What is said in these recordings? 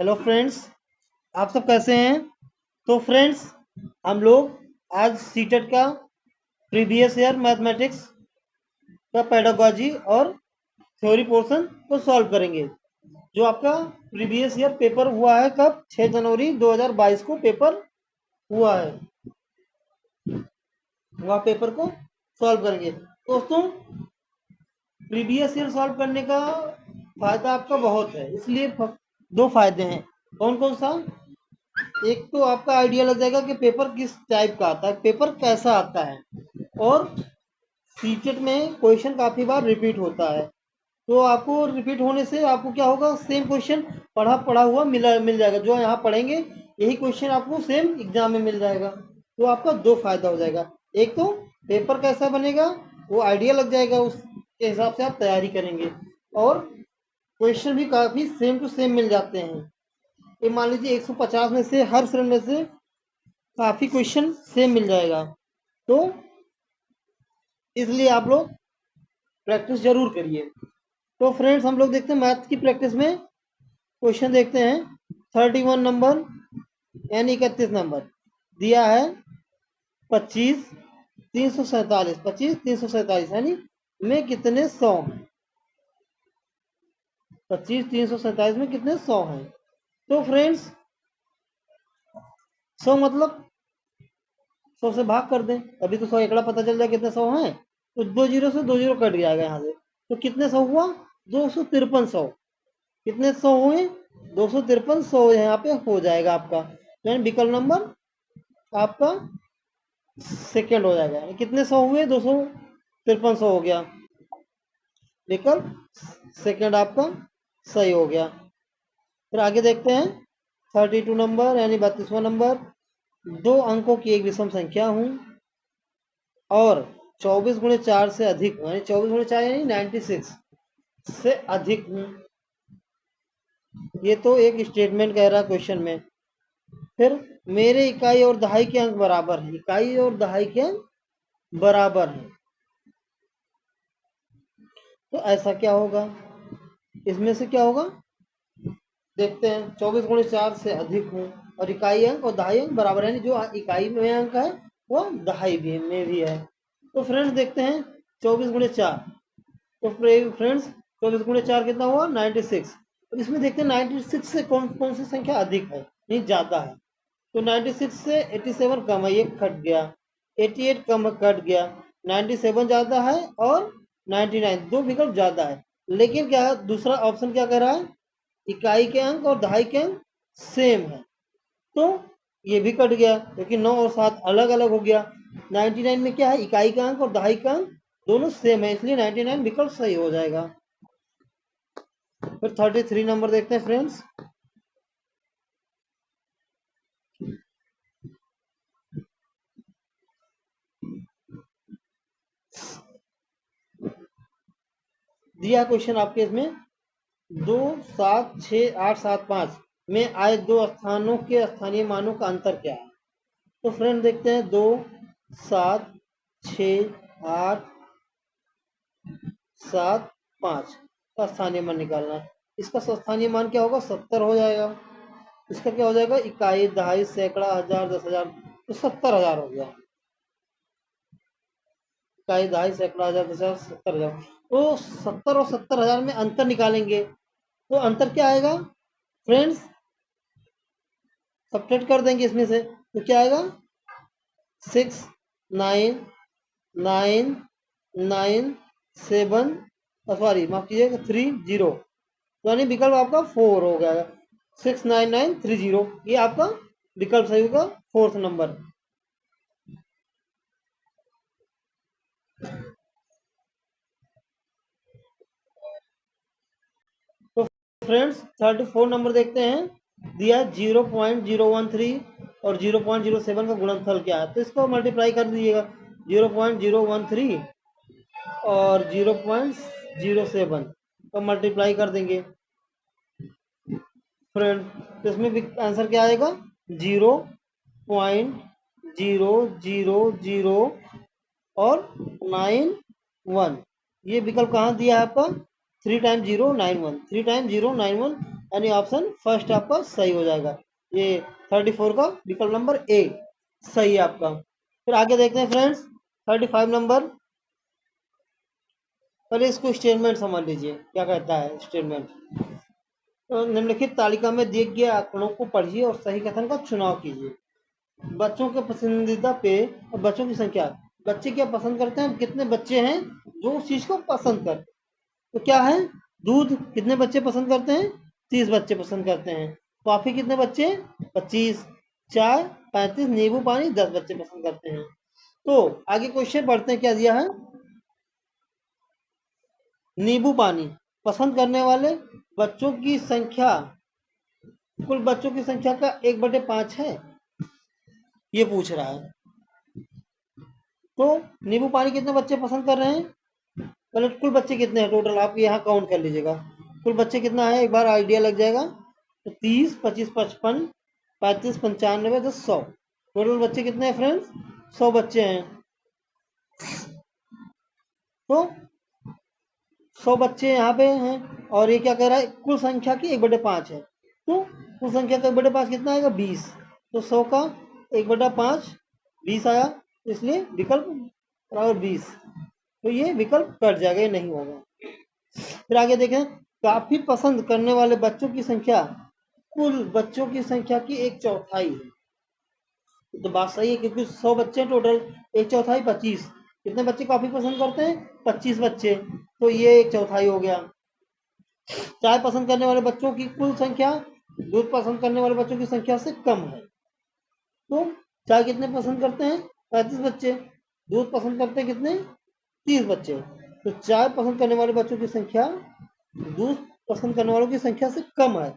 Hello friends, आप सब कैसे हैं। तो फ्रेंड्स, हम लोग आज सीटेट का प्रीवियस ईयर मैथमेटिक्स का पेडागोजी और थ्योरी पोर्शन को सॉल्व करेंगे। जो आपका प्रीवियस ईयर पेपर हुआ है कब 6 जनवरी 2022 को पेपर हुआ है, वह पेपर को सॉल्व करेंगे। दोस्तों, प्रीवियस ईयर सॉल्व करने का फायदा आपका बहुत है, इसलिए दो फायदे हैं। कौन कौन सा? एक तो आपका आइडिया लग जाएगा कि पेपर किस टाइप का आता है, पेपर कैसा आता है, और सीटेट में क्वेश्चन काफ़ी बार रिपीट होता है। तो आपको रिपीट होने से आपको क्या होगा, सेम क्वेश्चन पढ़ा पढ़ा हुआ मिल जाएगा। जो यहाँ पढ़ेंगे यही क्वेश्चन आपको सेम एग्जाम में मिल जाएगा। तो आपका दो फायदा हो जाएगा। एक तो पेपर कैसा बनेगा वो आइडिया लग जाएगा, उसके हिसाब से आप तैयारी करेंगे, और क्वेश्चन भी काफ़ी सेम टू सेम मिल जाते हैं। ये मान लीजिए 150 में से हर श्रेणी में से काफ़ी क्वेश्चन सेम मिल जाएगा। तो इसलिए आप लोग प्रैक्टिस जरूर करिए। तो फ्रेंड्स, हम लोग देखते हैं मैथ की प्रैक्टिस में क्वेश्चन देखते हैं। 31 नंबर यानी 31 नंबर दिया है 25 347, 25 347 यानी में कितने 100 हैं। 25 347 में कितने 100 हैं। तो फ्रेंड्स, 100 मतलब 100 से भाग कर दें, तभी तो 100 एकड़ा पता चल जाए कितने 100 हैं। तो 2 जीरो से 2 जीरो कट जाएगा यहाँ से, तो कितने 100 हुआ? 253 100। कितने 100 हुए? 253 100 यहाँ पे हो जाएगा आपका, यानी विकल्प नंबर आपका सेकंड हो जाएगा। कितने 100 हुए? 253 100 हो गया, विकल्प सेकंड आपका सही हो गया। फिर आगे देखते हैं 32 नंबर यानी 32वां नंबर। दो अंकों की एक विषम संख्या हूं और 24 गुणे 4 से अधिक हूं, यानी 24 गुणे 4 यानी 96 से अधिक हूं। ये तो एक स्टेटमेंट कह रहा है क्वेश्चन में। फिर मेरे इकाई और दहाई के अंक बराबर हैं, इकाई और दहाई के अंक बराबर हैं, तो ऐसा क्या होगा? इसमें से क्या होगा देखते हैं। 24 गुणे 4 से अधिक हूँ और इकाई अंक और दहाई अंक बराबर, यानी जो इकाई में अंक है वो दहाई भी में भी है। तो फ्रेंड्स देखते हैं 24 गुणे 4। तो फ्रेंड्स 24 गुणे 4 कितना हुआ? 96। तो इसमें देखते हैं 96 से कौन कौन सी संख्या अधिक है, नहीं ज़्यादा है। तो 96 से 87 कम है, ये कट गया। 88 कम कट गया। 97 ज़्यादा है और 99 दो विकल्प ज़्यादा है। लेकिन क्या है, दूसरा ऑप्शन क्या कह रहा है? इकाई के अंक और दहाई के अंक सेम है, तो ये भी कट गया क्योंकि 9 और 7 अलग अलग हो गया। 99 में क्या है, इकाई का अंक और दहाई का अंक दोनों सेम है, इसलिए 99 विकल्प सही हो जाएगा। फिर 33 नंबर देखते हैं फ्रेंड्स। दिया क्वेश्चन आपके इसमें 2 7 6 8 7 5 में आए दो स्थानों के स्थानीय मानों का अंतर क्या है। तो फ्रेंड देखते हैं 2 7 6 8 7 5 का स्थानीय मान निकालना है। इसका स्थानीय मान क्या होगा? 70 हो जाएगा। इसका क्या हो जाएगा? इकाई दहाई सैकड़ा हजार 10,000, तो 70,000 हो गया। इकाई दहाई सैकड़ा हजार 10,000 70,000। तो 70 और 70,000 में अंतर निकालेंगे, तो अंतर क्या आएगा फ्रेंड्स? सब्ट्रैक्ट कर देंगे इसमें से, तो क्या आएगा? 6 9 9 9 7, सॉरी माफ कीजिएगा 30, यानी विकल्प आपका 4 हो गया। 69930, ये आपका विकल्प सही होगा, फोर्थ नंबर। तो फ्रेंड्स 34 नंबर देखते हैं। दिया 0.013 और 0.07 का गुणनफल क्या है, तो इसको मल्टीप्लाई कर दीजिएगा। 0.013 और 0.07 को मल्टीप्लाई कर देंगे फ्रेंड, तो इसमें आंसर क्या आएगा? 0.0000 और 91। ये विकल्प कहाँ दिया है आपका? 3 टाइम 0 9 1, 3 टाइम 0 9 1 यानी ऑप्शन फर्स्ट आपका सही हो जाएगा। ये 34 का विकल्प नंबर ए सही है आपका। फिर आगे देखते हैं फ्रेंड्स 35 नंबर। पहले इसको स्टेटमेंट समझ लीजिए क्या कहता है स्टेटमेंट। तो निम्नलिखित तालिका में दिए गए आंकड़ों को पढ़िए और सही कथन का चुनाव कीजिए। बच्चों के पसंदीदा पेय और बच्चों की संख्या। बच्चे क्या पसंद करते हैं, कितने बच्चे हैं जो उस चीज को पसंद करते हैं। तो क्या है, दूध कितने बच्चे पसंद करते हैं, 30 बच्चे पसंद करते हैं। कॉफी कितने बच्चे, 25। चाय 35। नींबू पानी 10 बच्चे पसंद करते हैं। तो आगे क्वेश्चन पढ़ते हैं, क्या दिया है। नींबू पानी पसंद करने वाले बच्चों की संख्या कुल बच्चों की संख्या का 1/5 है, ये पूछ रहा है। तो नींबू पानी कितने बच्चे पसंद कर रहे हैं, पहले कुल बच्चे कितने हैं टोटल आप यहाँ काउंट कर लीजिएगा। कुल बच्चे कितना है एक बार आइडिया लग जाएगा। तो 30, 25, 55, 35, 95, 10, 100। टोटल बच्चे कितने हैं फ्रेंड्स, 100 बच्चे हैं। तो 100 बच्चे यहाँ पे हैं और ये क्या कह रहा है, कुल संख्या की 1/5 है। तो कुल संख्या का 1/5 कितना आएगा, 20। तो 100 का 1/5 20 आया, इसलिए विकल्प बराबर 20। तो ये विकल्प कट जाएगा, ये नहीं होगा। फिर आगे देखें, काफी पसंद करने वाले बच्चों की संख्या कुल बच्चों की संख्या की 1/4 है। तो बात सही है क्योंकि 100 बच्चे हैं टोटल, 1/4 25। कितने बच्चे काफी पसंद करते हैं, 25 बच्चे। तो ये 1/4 हो गया। चाय पसंद करने वाले बच्चों की कुल संख्या दूध पसंद करने वाले बच्चों की संख्या से कम है। तो चाय कितने पसंद करते हैं, 35 बच्चे। दूध पसंद करते हैं कितने, 30 बच्चे। तो चाय पसंद करने वाले बच्चों की संख्या दूध पसंद करने वालों की संख्या से कम है।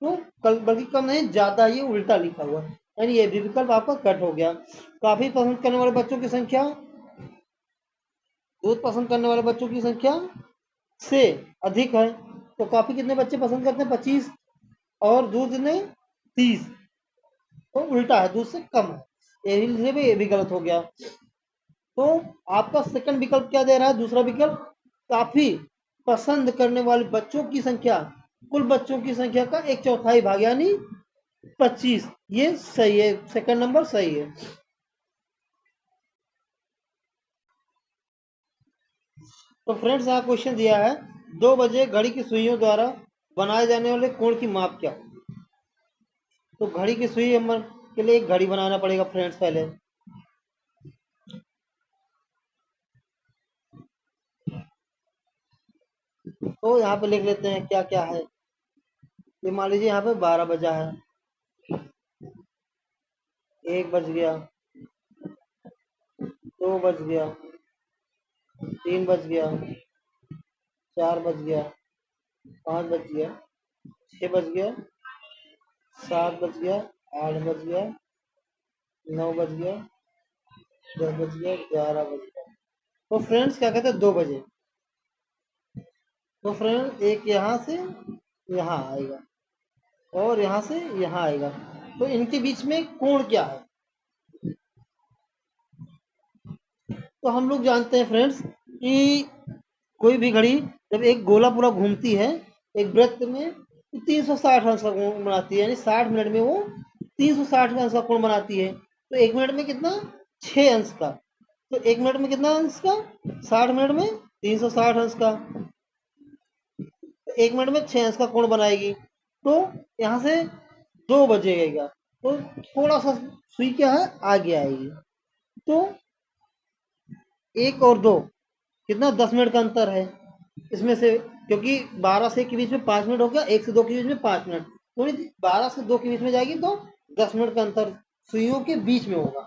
तो बल्कि कम नहीं, ज्यादा, ये उल्टा लिखा हुआ है, यानी ये भी विकल्प आपका कट हो गया। काफी पसंद करने वाले बच्चों की संख्या दूध पसंद करने वाले बच्चों की संख्या से अधिक है। तो काफी कितने बच्चे पसंद करते हैं, 25। और दूध ने 30। तो उल्टा है, दूध से कम है, ये भी गलत हो गया। तो आपका सेकंड विकल्प क्या दे रहा है, दूसरा विकल्प, काफी पसंद करने वाले बच्चों की संख्या कुल बच्चों की संख्या का 1/4 भाग यानी 25। ये सही है, सेकंड नंबर सही है। तो फ्रेंड्स यहाँ क्वेश्चन दिया है, 2 बजे घड़ी की सुइयों द्वारा बनाए जाने वाले कोण की माप क्या होगी। तो घड़ी की सुई के लिए एक घड़ी बनाना पड़ेगा फ्रेंड्स पहले। तो यहाँ पे लिख लेते हैं क्या क्या है। ये मान लीजिए यहाँ पे 12 बजा है, 1 बज गया, 2 बज गया, 3 बज गया, 4 बज गया, 5 बज गया, 6 बज गया, 7 बज गया, 8 बज गया, 9 बज गया, 10 बज गया, 11 बज गया। तो फ्रेंड्स क्या कहते हैं, 2 बजे। तो फ्रेंड एक यहाँ से यहाँ आएगा और यहाँ से यहाँ आएगा। तो इनके बीच में कोण क्या है, तो हम लोग जानते हैं फ्रेंड्स कि कोई भी घड़ी जब एक गोला पूरा घूमती है एक वृत्त में, तो 360 अंश का कोण बनाती है, यानी 60 मिनट में वो 360 अंश का कोण बनाती है। तो 1 मिनट में कितना, 6 अंश का। तो 1 मिनट में कितना अंश का, 60 मिनट में 360 अंश का। तो 1 मिनट में 6 अंश का कोण बनाएगी। तो यहाँ से 2 बजेगा, तो थोड़ा सा सुई क्या है, आगे आएगी। तो 1 और 2 कितना, 10 मिनट का अंतर है इसमें से, क्योंकि 12 से 1 के बीच में 5 मिनट हो गया, 1 से 2 के बीच में 5 मिनट, थोड़ी 12 से 2 के बीच में जाएगी तो 10 मिनट का अंतर सुइयों के बीच में होगा।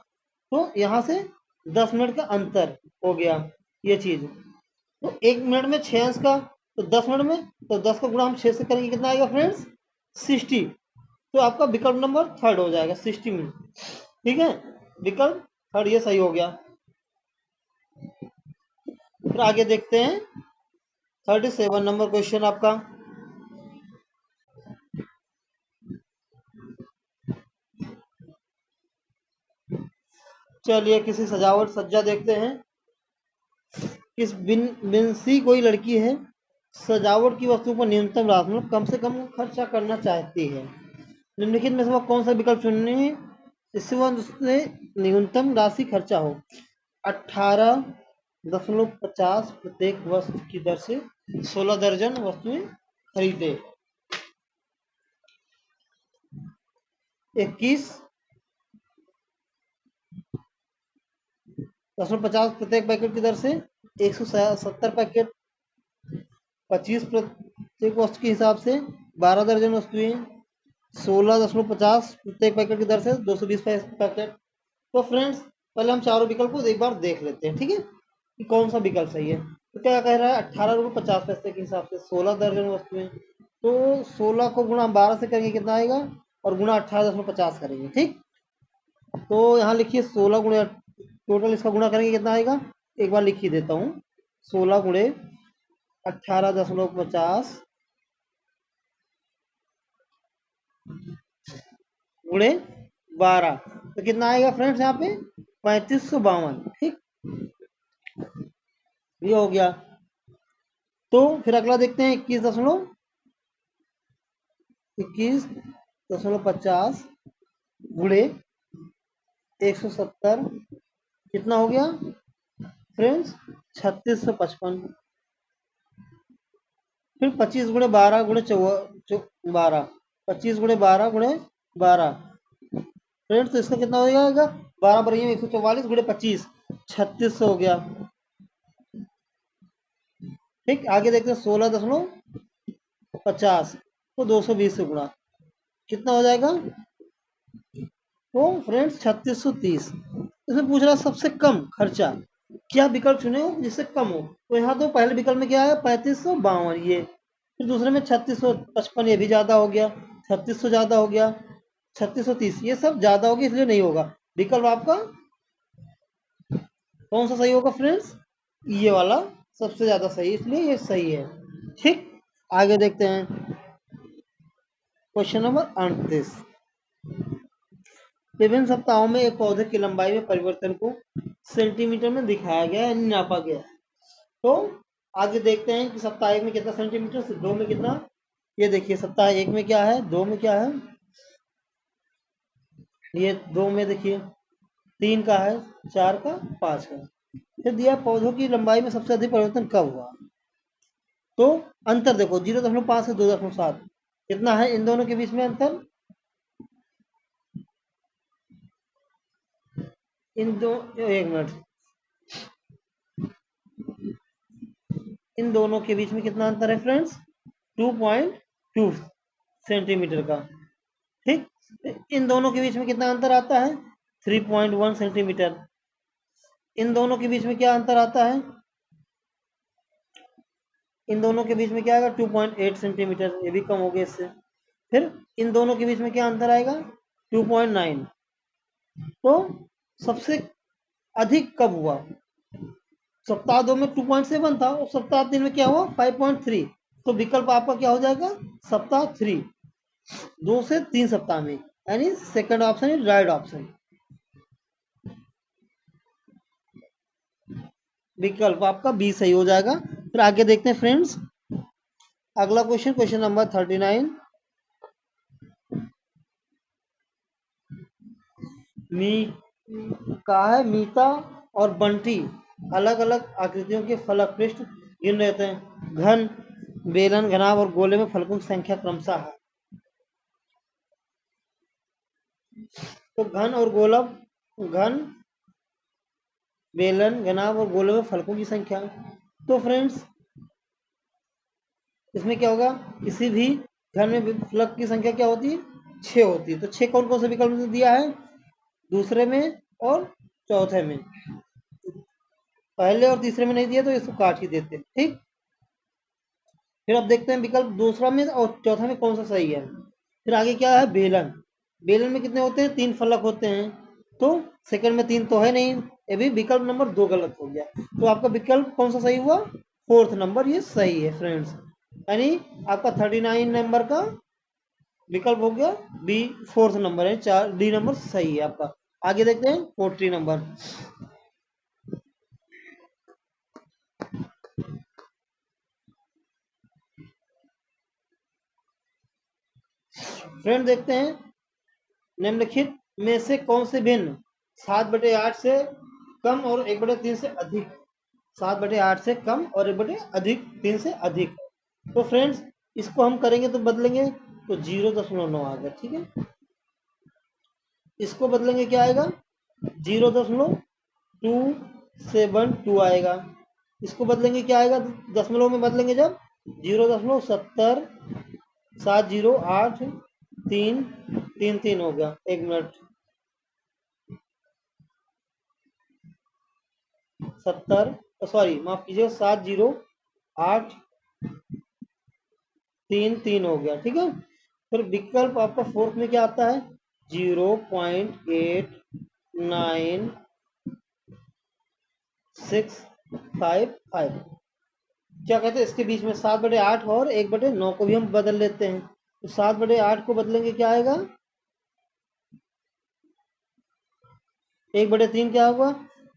तो यहाँ से 10 मिनट का अंतर हो गया ये चीज। तो 1 मिनट में 6 अंश का, तो 10 मिनट में, तो 10 का गुणा हम 6 से करेंगे, कितना आएगा फ्रेंड्स, 60। तो आपका विकल्प नंबर थर्ड हो जाएगा, 60 मिनट। ठीक है, विकल्प थर्ड ये सही हो गया। फिर आगे देखते हैं 37 नंबर क्वेश्चन आपका। चलिए किसी सजावट सज्जा देखते हैं। बिन बिंसी कोई लड़की है सजावट की वस्तु पर न्यूनतम राशि मतलब कम से कम खर्चा करना चाहती है। निम्नलिखित में से वह कौन सा विकल्प चुनने इससे वह उससे न्यूनतम राशि खर्चा हो। 18.50 प्रत्येक वस्तु की दर से 16 दर्जन वस्तुएं खरीदे। 21.50 प्रत्येक पैकेट की दर से 170 पैकेट। 25 प्रत्येक वस्तु के हिसाब से 12 दर्जन वस्तुएं। 16.50 प्रत्येक पैकेट की दर से 220 पैकेट। तो फ्रेंड्स पहले हम चारों विकल्प को एक बार देख लेते हैं, ठीक है, कि कौन सा विकल्प सही है। तो क्या कह रहा है 18.50 रुपये के हिसाब से 16 दर्जन वस्तुएं। तो 16 को गुणा 12 से करेंगे कितना आएगा, और गुणा 18.50 करेंगे, ठीक। तो यहाँ लिखिए 16 गुणे टोटल इसका गुणा करेंगे कितना आएगा, एक बार लिख ही देता हूँ। 16 गुणे 18.50 गुणे 12 तो कितना आएगा फ्रेंड्स यहाँ पे 3552, ठीक, ये हो गया। तो फिर अगला देखते हैं 21.50 गुणे 170 कितना हो गया फ्रेंड्स 3655। फिर 25 गुणे 12 गुणे 12 25 गुणे 12 गुणे 12 फ्रेंड्स, तो इसका कितना हो जाएगा 12 बराबर 144 गुणे 25 3600 हो गया, ठीक। आगे देखते हैं 16.50 तो 220 से गुणा कितना हो जाएगा, तो फ्रेंड्स 3630। इसमें पूछ रहा है सबसे कम खर्चा क्या विकल्प चुने हो जिससे कम हो। तो यहाँ तो पहले विकल्प में क्या है 3552 ये, फिर दूसरे में 3655 ये भी ज्यादा हो गया, 3600 ज्यादा हो गया, 3630 ये सब ज्यादा हो गया, इसलिए नहीं होगा। विकल्प आपका कौन सा सही होगा फ्रेंड्स, ये वाला सबसे ज्यादा सही, इसलिए ये सही है, ठीक। आगे देखते हैं क्वेश्चन नंबर 38। विभिन्न सप्ताहों में एक पौधे की लंबाई में परिवर्तन को सेंटीमीटर में दिखाया गया है, नापा गया है। तो आगे देखते हैं कि सप्ताह 1 में कितना सेंटीमीटर से 2 में कितना। ये देखिए सप्ताह 1 में क्या है, 2 में क्या है, ये 2 में देखिए 3 का है, 4 का, 5 का। फिर दिया पौधों की लंबाई में सबसे अधिक परिवर्तन कब हुआ। तो अंतर देखो 0.5 से 2.7 कितना है इन दोनों के बीच में अंतर, इन दो, एक मिनट, इन दोनों के बीच में कितना अंतर है फ्रेंड्स 2.2 सेंटीमीटर का, ठीक। इन दोनों के बीच में कितना अंतर आता है 3.1 सेंटीमीटर। इन दोनों के बीच में क्या अंतर आता है, इन दोनों के बीच में क्या आएगा 2.8 सेंटीमीटर, ये भी कम हो गया इससे। फिर इन दोनों के बीच में क्या अंतर आएगा 2.9। तो सबसे अधिक कब हुआ, सप्ताह 2 में 2.7 था और सप्ताह 3 में क्या हुआ 5.3। तो विकल्प आपका क्या हो जाएगा सप्ताह 3, 2 से 3 सप्ताह में, यानी second option is right option, विकल्प आपका बी सही हो जाएगा। फिर आगे देखते हैं फ्रेंड्स अगला क्वेश्चन, क्वेश्चन नंबर 39। कहा है मीता और बंटी अलग अलग आकृतियों के फलक पृष्ठ गिन रहते हैं, घन, बेलन, घनाभ और गोले में फलकों की संख्या क्रमशः है। तो घन और गोलब, घन, बेलन, घनाभ और गोले में फलकों की संख्या। तो फ्रेंड्स इसमें क्या होगा, किसी भी घन में फलक की संख्या क्या होती है 6 होती है। तो 6 कौन कौन से विकल्प में दिया है, दूसरे में और चौथे में, पहले और तीसरे में नहीं दिया तो इसको काट ही देते, ठीक। फिर अब देखते हैं विकल्प दूसरा में और चौथा में कौन सा सही है। फिर आगे क्या है बेलन, बेलन में कितने होते हैं 3 फलक होते हैं। तो सेकंड में 3 तो है नहीं, ये भी विकल्प नंबर 2 गलत हो गया। तो आपका विकल्प कौन सा सही हुआ, फोर्थ नंबर ये सही है फ्रेंड्स, यानी आपका 39 नंबर का विकल्प हो गया बी, फोर्थ नंबर है, 4 डी नंबर सही है आपका। आगे देखते हैं 40 नंबर। फ्रेंड देखते हैं निम्नलिखित में से कौन से भिन्न 7/8 से कम और 1/3 से अधिक, 7/8 से कम और 1/3 से अधिक। तो फ्रेंड्स इसको हम करेंगे तो बदलेंगे तो 0.9 आ गया, ठीक है। इसको बदलेंगे क्या आएगा 0.272 आएगा। इसको बदलेंगे क्या आएगा दशमलव में बदलेंगे जब 0.70 हो गया। 1 मिनट 70 सॉरी माफ कीजिए 70833 हो गया, ठीक है। फिर विकल्प आपका फोर्थ में क्या आता है 0.8965। क्या कहते हैं इसके बीच में 7/8 और 1/9 को भी हम बदल लेते हैं। तो 7/8 को बदलेंगे क्या आएगा 1/3 क्या होगा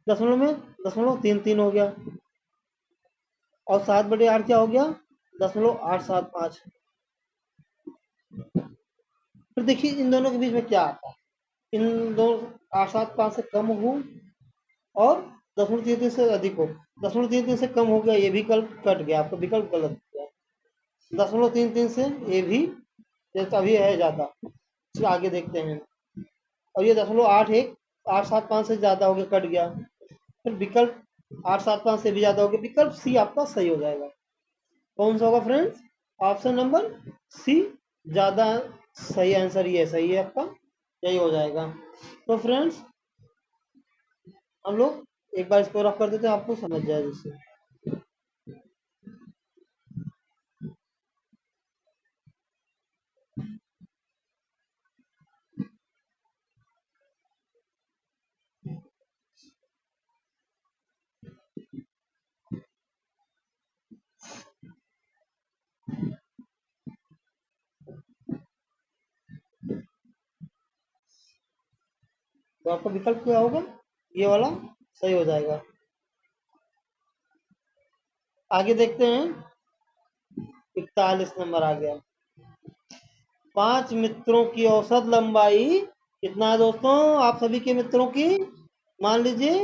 दशमलव में 0.33 हो गया। और 7/8 क्या हो गया 0.875। फिर देखिए इन दोनों के बीच में क्या आता है, इन दोनों 875 से कम हो और 0.33 से अधिक हो। 0.33 से कम हो गया ये विकल्प कट गया, आपका विकल्प गलत हो गया। 0.33 से ये भी जैसे अभी है ज्यादा, चलिए आगे देखते हैं। और ये 0.81 875 से ज्यादा हो गया, कट गया। फिर विकल्प 875 से भी ज्यादा हो गया, विकल्प सी आपका सही हो जाएगा। कौन सा होगा फ्रेंड्स ऑप्शन नंबर सी ज्यादा सही आंसर ये सही है आपका, यही हो जाएगा। तो फ्रेंड्स हम लोग एक बार इसको रफ कर देते हैं आपको समझ जाए जिससे। तो आपका विकल्प क्या होगा ये वाला सही हो जाएगा। आगे देखते हैं 41 नंबर आ गया। 5 मित्रों की औसत लंबाई कितना है दोस्तों आप सभी के मित्रों की, मान लीजिए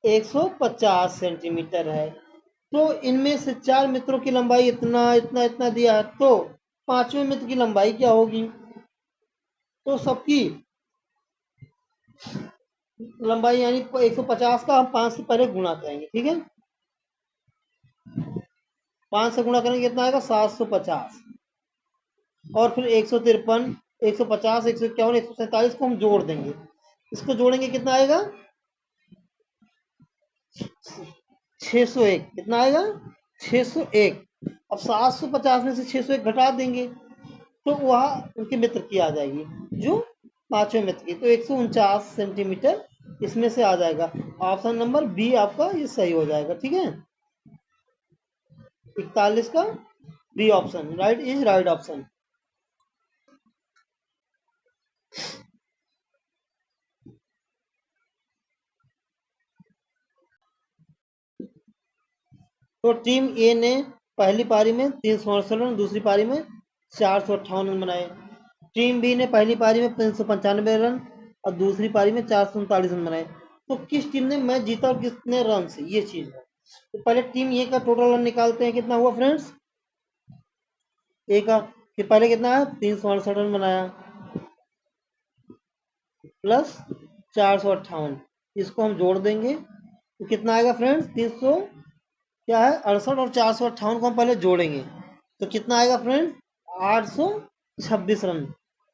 150 सेंटीमीटर है। तो इनमें से 4 मित्रों की लंबाई इतना इतना इतना दिया है, तो 5वें मित्र की लंबाई क्या होगी। तो सबकी लंबाई यानी 150 का हम 5 से पहले गुणा करेंगे, ठीक है। 5 से गुणा करेंगे कितना आएगा 750। और फिर 153 150 151 147 को हम जोड़ देंगे। इसको जोड़ेंगे कितना आएगा 601। कितना आएगा 601। अब 750 में से 601 घटा देंगे तो वह उनके मित्र की आ जाएगी जो 5वें मित्र की, तो 149 सेंटीमीटर इसमें से आ जाएगा। ऑप्शन नंबर बी आपका ये सही हो जाएगा, ठीक है। 41 का B option right is right option. तो टीम ए ने पहली पारी में 368 रन, दूसरी पारी में 458 रन बनाए। टीम बी ने पहली पारी में 395 रन और दूसरी पारी में 439 रन बनाए। तो किस टीम ने मैच जीता और कितने रन से, ये चीज है। तो पहले टीम ए का टोटल रन निकालते हैं, कितना हुआ फ्रेंड्स ए का, कि पहले कितना है 368 रन बनाया प्लस 458, इसको हम जोड़ देंगे तो कितना आएगा फ्रेंड्स 300 क्या है 68 और 458 को हम पहले जोड़ेंगे तो कितना आएगा फ्रेंड 826 रन।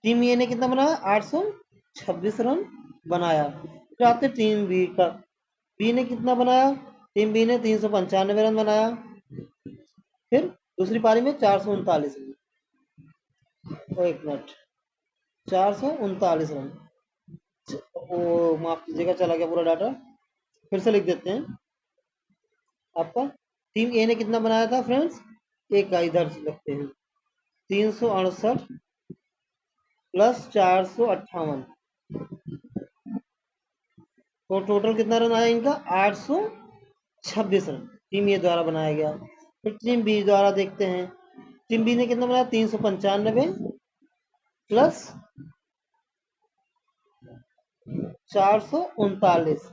टीम ए ने कितना बनाया 826 रन बनाया। फिर आते टीम बी का, बी ने कितना बनाया, टीम बी ने 395 रन बनाया। फिर दूसरी पारी में 439 रन, तो 1 मिनट 439 रन, वो माफ कीजिएगा चला गया पूरा डाटा, फिर से लिख देते हैं। आपका टीम ए ने कितना बनाया था फ्रेंड्स, एक का इधर से लिखते हैं 368 प्लस 458, तो टोटल कितना रन आया इनका 826 रन टीम ए द्वारा बनाया गया। फिर टीम बी द्वारा देखते हैं, टीम बी ने कितना बनाया 395 प्लस 439,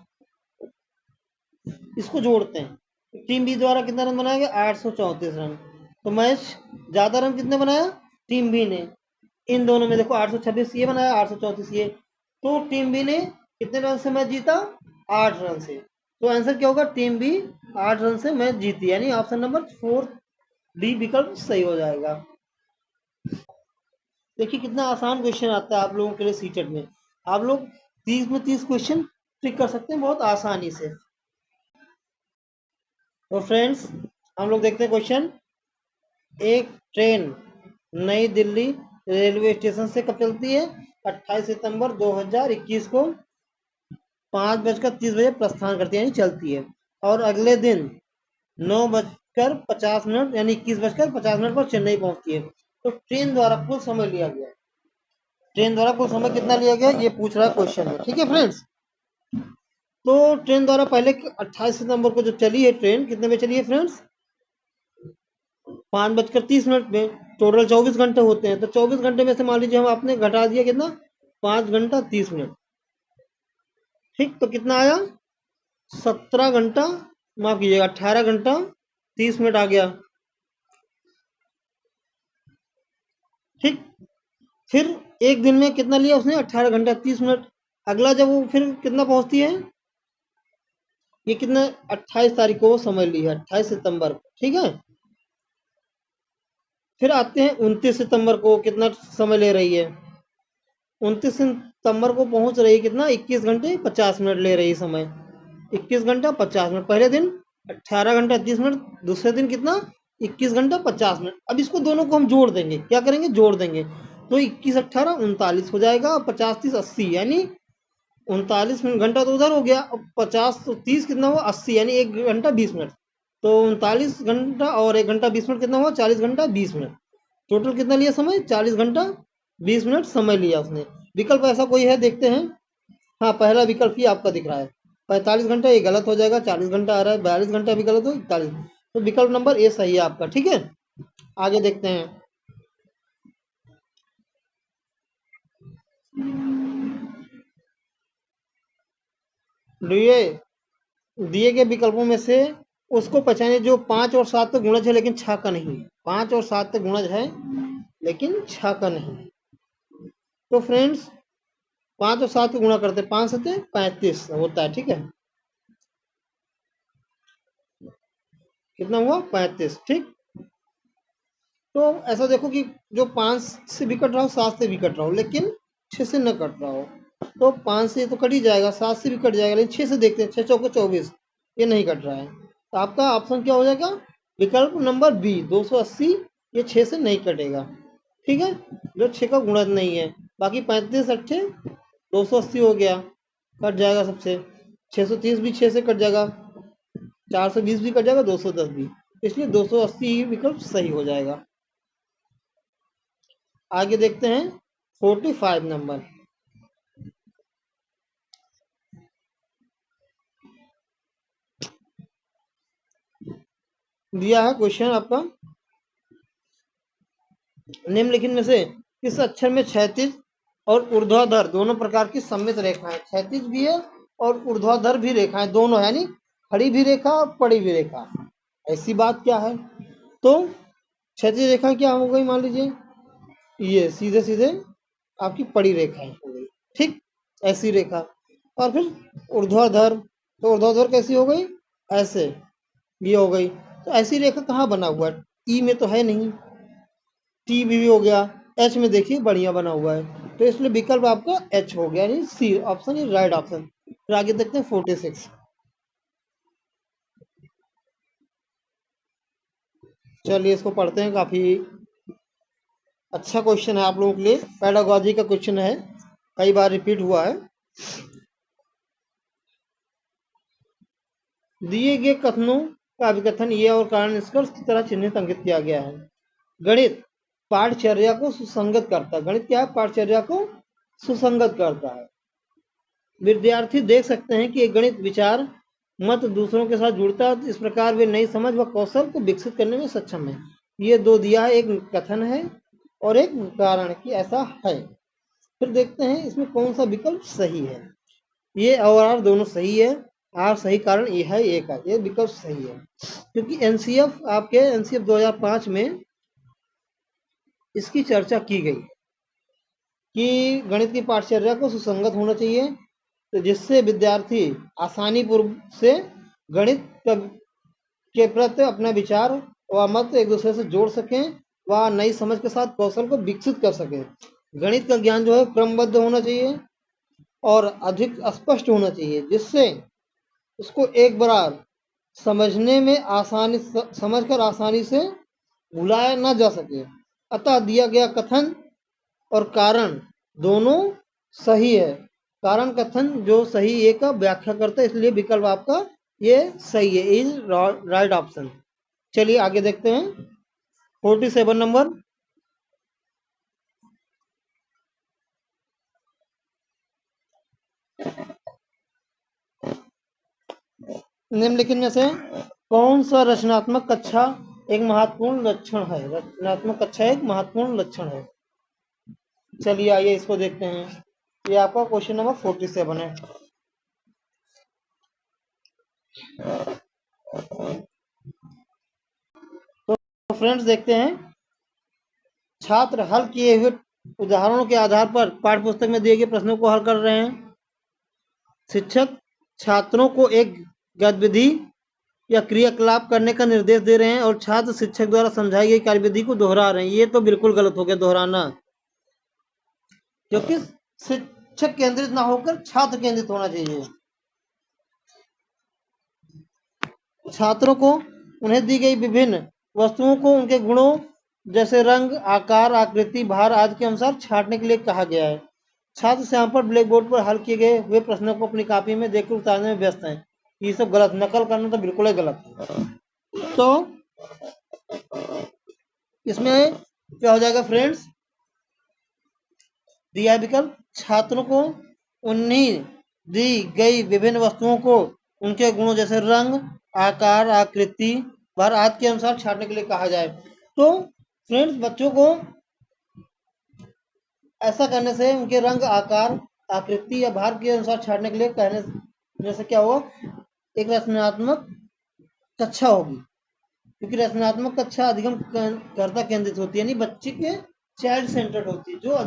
इसको जोड़ते हैं। टीम बी द्वारा कितना रन बनाया गया? 834 रन। तो मैच ज्यादा रन कितने बनाया? टीम बी ने। इन दोनों में देखो 826 ये बनाया, 834 ये। तो टीम बी ने कितने रन से मैच जीता? 8 रन से। तो आंसर क्या होगा? टीम बी 8 रन से मैच जीती, यानी ऑप्शन नंबर 4 डी विकल्प सही हो जाएगा। देखिए कितना आसान क्वेश्चन आता है आप लोगों के लिए सीटेट में। आप लोग 30 में 30 क्वेश्चन टिक कर सकते हैं बहुत आसानी से। तो फ्रेंड्स हम लोग देखते हैं क्वेश्चन। एक ट्रेन नई दिल्ली रेलवे स्टेशन से कब चलती है? 28 सितंबर 2021 को 5:30 बजे प्रस्थान करती है, यानी चलती है। और अगले दिन 9:50 यानी 21:50 पर चेन्नई पहुंचती है। तो ट्रेन द्वारा कुल समय लिया गया, ट्रेन द्वारा कुल समय कितना लिया गया ये पूछ रहा है क्वेश्चन में। ठीक है फ्रेंड्स, तो ट्रेन द्वारा पहले 28 सितंबर को जो चली है ट्रेन, कितने में चली है फ्रेंड्स? 5:30 में। टोटल 24 घंटे होते हैं, तो 24 घंटे में से मान लीजिए हम आपने घटा दिया कितना? 5 घंटा 30 मिनट। ठीक, तो कितना आया? 17 घंटा, माफ कीजिएगा 18 घंटा 30 मिनट आ गया। ठीक, फिर एक दिन में कितना लिया उसने? 18 घंटा 30 मिनट। अगला जब वो फिर कितना पहुंचती है, ये कितना 28 तारीख को वो समय ली है, 28 सितंबर को। ठीक है, फिर आते हैं 29 सितंबर को, कितना समय ले रही है? 29 सितंबर को पहुंच रही है कितना? 21 घंटे 50 मिनट ले रही है समय। 21 घंटा 50 मिनट पहले दिन, 18 घंटा 30 मिनट दूसरे दिन कितना? 21 घंटा 50 मिनट। अब इसको दोनों को हम जोड़ देंगे, क्या करेंगे? जोड़ देंगे। तो 21 18 39 हो जाएगा, 50 30 80, यानी 39 घंटा तो उधर हो गया। अब 50 तो 30 कितना हुआ? 80, यानी 1 घंटा 20 मिनट। तो 39 घंटा और 1 घंटा 20 मिनट कितना हुआ? 40 घंटा 20 मिनट। टोटल कितना लिया समय? 40 घंटा 20 मिनट समय लिया उसने। विकल्प ऐसा कोई है? देखते हैं। हाँ, पहला विकल्प ही आपका दिख रहा है, 45 घंटा, ये गलत हो जाएगा। 40 घंटा आ रहा है, 42 घंटा भी गलत हो, 41। तो विकल्प नंबर ए सही है आपका। ठीक है, आगे देखते हैं। दिए गए विकल्पों में से उसको पहचाने जो 5 और 7 तक गुणज है लेकिन 6 का नहीं। 5 और 7 तक गुणज है लेकिन 6 का नहीं। तो फ्रेंड्स 5 और 7 को गुणा करते, 5 7 35 होता है। ठीक है, कितना हुआ? 35। ठीक, तो ऐसा देखो कि जो 5 से भी कट रहा हो, 7 से भी कट रहा हो, लेकिन 6 से न कट रहा हो। तो 5 से तो कट ही जाएगा, 7 से भी कट जाएगा, लेकिन 6 से देखते हैं। 6 चौके 24, ये नहीं कट रहा है। तो आपका ऑप्शन क्या हो जाएगा? विकल्प नंबर बी 280, ये 6 से नहीं कटेगा। ठीक है, जो 6 का गुणज नहीं है। बाकी 35 अट्ठे 280 हो गया, कट जाएगा सबसे। 630 भी 6 से कट जाएगा, 420 भी कट जाएगा, 210 भी। इसलिए 280 ही विकल्प सही हो जाएगा। आगे देखते हैं 45 नंबर। दिया है क्वेश्चन आपका, निम्नलिखित में से किस अक्षर में क्षैतिज और ऊर्ध्वाधर दोनों प्रकार की सममित रेखाएं? क्षैतिज भी है और ऊर्ध्वाधर भी रेखाएं दोनों, यानी खड़ी भी रेखा और पड़ी भी रेखा। ऐसी बात क्या है? तो क्षैतिज रेखा क्या हो गई? मान लीजिए ये सीधे सीधे आपकी पड़ी रेखाएं हो गई। ठीक, ऐसी रेखा। और फिर ऊर्ध्वाधर, तो ऊर्ध्वाधर कैसी हो गई? ऐसे, ये हो गई। तो ऐसी रेखा कहाँ बना हुआ है? ई में तो है नहीं, टी भी हो गया, एच में देखिए बढ़िया बना हुआ है। तो इसलिए विकल्प आपका एच हो गया, यानी C option is right option. फिर आगे देखते हैं 46। चलिए इसको पढ़ते हैं, काफी अच्छा क्वेश्चन है आप लोगों के लिए, पेडागोजी का क्वेश्चन है, कई बार रिपीट हुआ है। दिए गए कथनों का अभिकथन ये और कारण निष्कर्ष की तरह चिन्हित अंकित किया गया है। गणित पाठचर्या को सुसंगत करता है। गणित क्या है? पाठचर्या को सुसंगत करता है। विद्यार्थी देख सकते हैं कि एक गणित विचार मत दूसरों के साथ जुड़ता है, इस प्रकार वे नई समझ व कौशल को विकसित करने में सक्षम है। ये दो दिया है, एक कथन है और एक कारण कि ऐसा है। फिर देखते हैं इसमें कौन सा विकल्प सही है। ये और आर दोनों सही है, आर सही कारण ये है, एक है, ये विकल्प सही है। क्योंकि एनसीएफ आपके एनसीएफ 2005 में इसकी चर्चा की गई कि गणित की पाठचर्या को सुसंगत होना चाहिए, तो जिससे विद्यार्थी आसानी पूर्व से गणित के प्रति अपना विचार व मत एक दूसरे से जोड़ सकें व नई समझ के साथ कौशल को विकसित कर सकें। गणित का ज्ञान जो है क्रमबद्ध होना चाहिए और अधिक स्पष्ट होना चाहिए, जिससे उसको एक बार समझने में आसानी समझकर आसानी से भुलाया ना जा सके। अतः दिया गया कथन और कारण दोनों सही है। कारण कथन जो सही ये का व्याख्या करता है, इसलिए विकल्प आपका ये सही है, इज राइट ऑप्शन। चलिए आगे देखते हैं 47 नंबर। निम्नलिखित में से कौन सा रचनात्मक कक्षा एक महत्वपूर्ण लक्षण है? रचनात्मक कक्षा एक महत्वपूर्ण लक्षण है। चलिए आइए इसको देखते हैं। ये आपका क्वेश्चन नंबर 47 है। तो फ्रेंड्स देखते हैं, छात्र हल किए हुए उदाहरणों के आधार पर पाठ्य पुस्तक में दिए गए प्रश्नों को हल कर रहे हैं। शिक्षक छात्रों को एक गतिविधि या क्रियाकलाप करने का निर्देश दे रहे हैं और छात्र शिक्षक द्वारा समझाई गई कार्यविधि को दोहरा रहे हैं। ये तो बिल्कुल गलत हो गया दोहराना, क्योंकि शिक्षक केंद्रित ना होकर छात्र केंद्रित होना चाहिए। छात्रों को उन्हें दी गई विभिन्न वस्तुओं को उनके गुणों जैसे रंग, आकार, आकृति, भार आदि के अनुसार छांटने के लिए कहा गया है। छात्र श्याम पर ब्लैक बोर्ड पर हल किए गए हुए प्रश्नों को अपनी कॉपी में देखकर उतारने में व्यस्त हैं। ये सब गलत, नकल करना तो बिल्कुल ही गलत है। तो इसमें क्या हो जाएगा फ्रेंड्स, दिया विकल्प छात्रों को उन्हीं दी गई विभिन्न वस्तुओं को उनके गुणों जैसे रंग, आकार, आकृति, भार आदि के अनुसार छांटने के लिए कहा जाए। तो फ्रेंड्स बच्चों को ऐसा करने से उनके रंग, आकार, आकृति या भार के अनुसार छांटने के लिए कहने से क्या होगा, एक रचनात्मक कक्षा होगी। क्योंकि रचनात्मक कक्षा अधिगम कर्ता केंद्रित होती है, यानी बच्चे के चाइल्ड सेंटर्ड होती है। जो